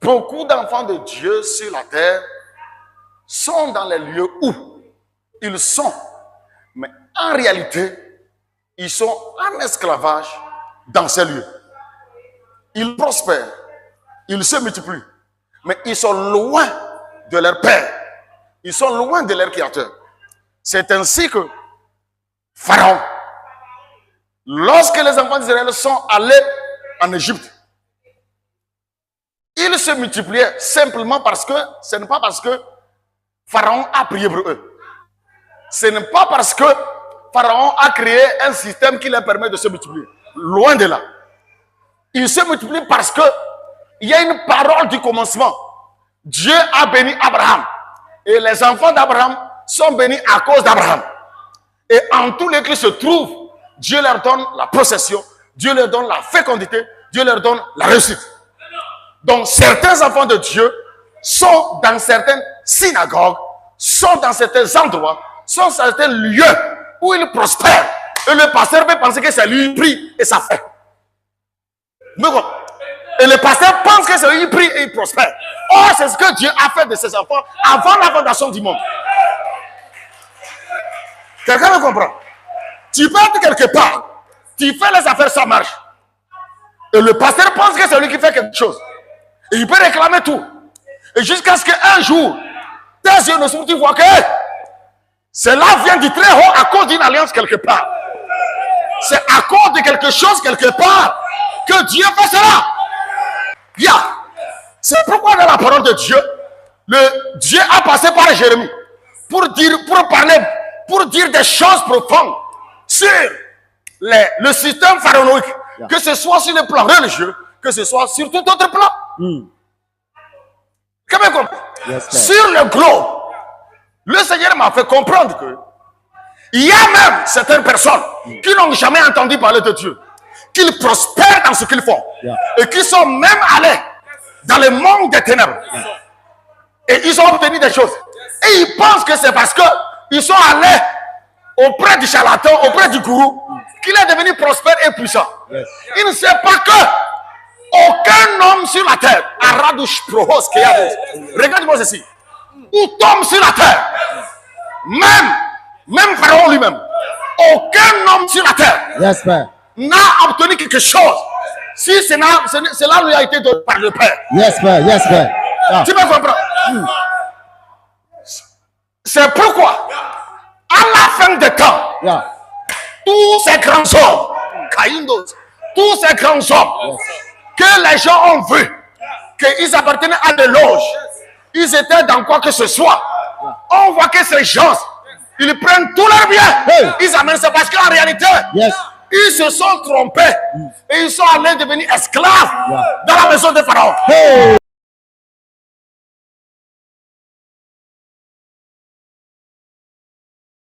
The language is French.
Beaucoup d'enfants de Dieu sur la terre sont dans les lieux où ils sont. Mais en réalité, ils sont en esclavage dans ces lieux. Ils prospèrent, ils se multiplient, mais ils sont loin de leur Père. Ils sont loin de leur Créateur. C'est ainsi que Pharaon, lorsque les enfants d'Israël sont allés en Égypte, ils se multipliaient simplement parce que, ce n'est pas parce que Pharaon a prié pour eux. Ce n'est pas parce que Pharaon a créé un système qui leur permet de se multiplier. Loin de là. Ils se multiplient parce que il y a une parole du commencement. Dieu a béni Abraham. Et les enfants d'Abraham sont bénis à cause d'Abraham. Et en tous les qui se trouvent, Dieu leur donne la possession, Dieu leur donne la fécondité, Dieu leur donne la réussite. Donc certains enfants de Dieu sont dans certaines synagogues, sont dans certains endroits, sont dans certains lieux où ils prospèrent. Et le pasteur peut penser que c'est lui qui prie et ça fait. Mais bon, et le pasteur pense que c'est lui qui prie et il prospère. Or, c'est ce que Dieu a fait de ses enfants avant la fondation du monde. Quelqu'un me comprend? Tu peux être quelque part, tu fais les affaires, ça marche. Et le pasteur pense que c'est lui qui fait quelque chose. Et il peut réclamer tout. Et jusqu'à ce qu'un jour, tes yeux ne sont, tu vois que cela vient du très haut à cause d'une alliance quelque part. C'est à cause de quelque chose quelque part que Dieu fait cela. Yeah. C'est pourquoi dans la parole de Dieu, Dieu a passé par Jérémie pour dire des choses profondes sur le système pharaonique, que ce soit sur le plan religieux, que ce soit sur tout autre plan. Sur le globe, le Seigneur m'a fait comprendre que il y a même certaines personnes qui n'ont jamais entendu parler de Dieu, qu'ils prospèrent dans ce qu'ils font, et qui sont même allés dans le monde des ténèbres, et ils ont obtenu des choses. Et ils pensent que c'est parce qu'ils sont allés auprès du charlatan, auprès du gourou, qu'il est devenu prospère et puissant. Il ne sait pas que aucun homme sur la terre, regarde-moi ceci, où tombe sur la terre, même Pharaon lui-même, aucun homme sur la terre n'a obtenu quelque chose si cela lui a été donné par le Père. Tu me comprends? C'est pourquoi, à la fin des temps, tous ces grands hommes, tous ces grands hommes que les gens ont vu, qu'ils appartenaient à des loges, ils étaient dans quoi que ce soit, on voit que ces gens, ils prennent tous leurs biens, ils amènent ça parce qu'en réalité, ils se sont trompés et ils sont allés devenir esclaves dans la maison de Pharaon.